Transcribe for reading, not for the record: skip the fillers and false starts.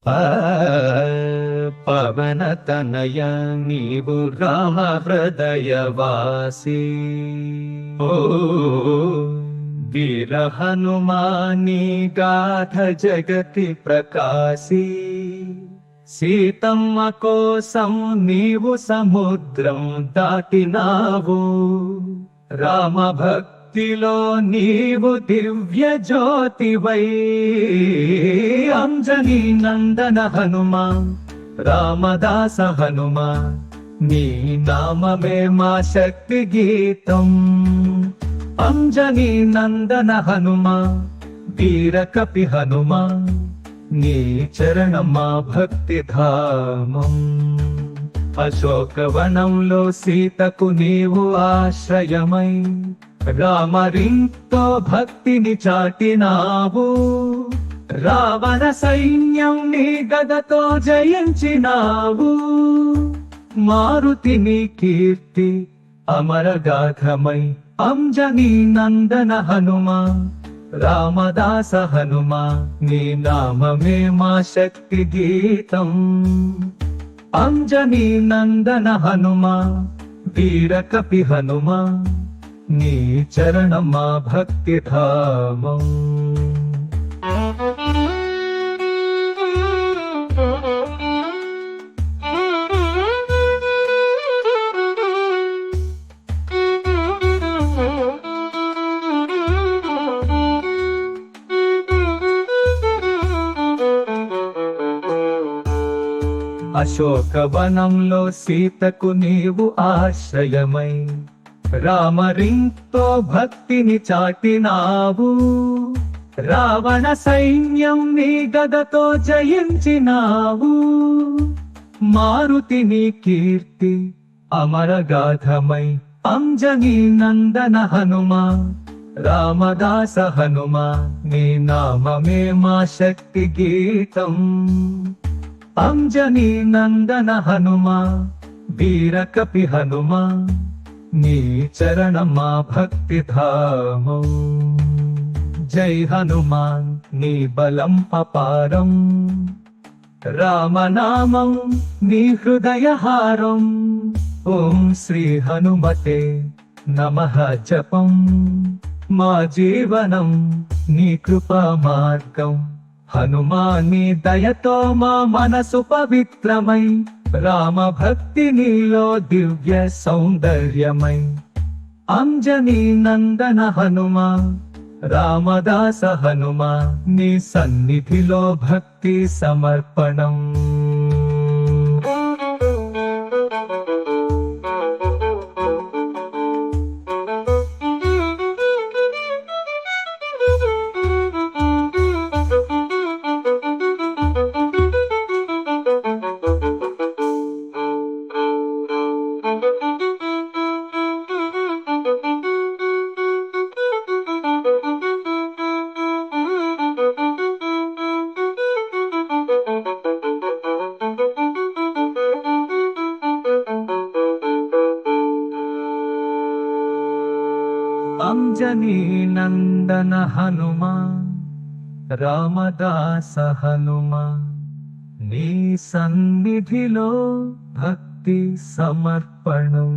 ఆ పవనతనయ నీవు రామ హృదయవాసి ఓ వీర హనుమాని గాథ జగతి ప్రకాశి సీతమ్మ కోసం నీవు సముద్రం దాటినావు రామ భక్తిలో నీవు దివ్య జ్యోతివై అంజనీ నందన హనుమా రామదాస హనుమా నీ నామమే మా శక్తి గీతం అంజనీ నందన హనుమా వీర కపి హనుమా నీ చరణం మా భక్తి ధామం అశోకవనంలో సీతకు నీవు ఆశ్రయమై రామరింతో భక్తిని చాటినావు రావణ సైన్యం నీ గదతో జయించినావు మారుతి నీ కీర్తి అమరగాథమై అంజనీ నందన హనుమా రామదాస హనుమా నీ నామమే మా శక్తి గీతం అంజనీ నందన హనుమా వీర కపి హనుమా నీ చరణం మా భక్తి ధామం అశోకవనంలో సీతకు నీవు ఆశ్రయమై రామరింతో భక్తిని చాటినావు రావణ సైన్యం నీ గదతో జయించినావు మారుతి నీ కీర్తి అమరగాథమై అంజనీ నందన హనుమా రామదాస హనుమా నీ నామమే మా శక్తి గీతం అంజనీ నందన హనుమా వీర కపి హనుమా నీ చరణం మా భక్తి ధామం జై హనుమాన్ నీ బలం అపారం రామనామం నీ హృదయహారం ఓం శ్రీ హనుమతే నమః జపం మా జీవనం నీ కృపా మార్గం హనుమాని దయతో మా మనసు పవిత్రమై రామ భక్తి నీలో దివ్య సౌందర్యమై అంజనీ నందన హనుమా రామదాస హనుమా నీ సన్నిధిలో భక్తి సమర్పణం అంజనీ నందన హనుమా రామదాస హనుమా నీ సన్నిధిలో భక్తి సమర్పణం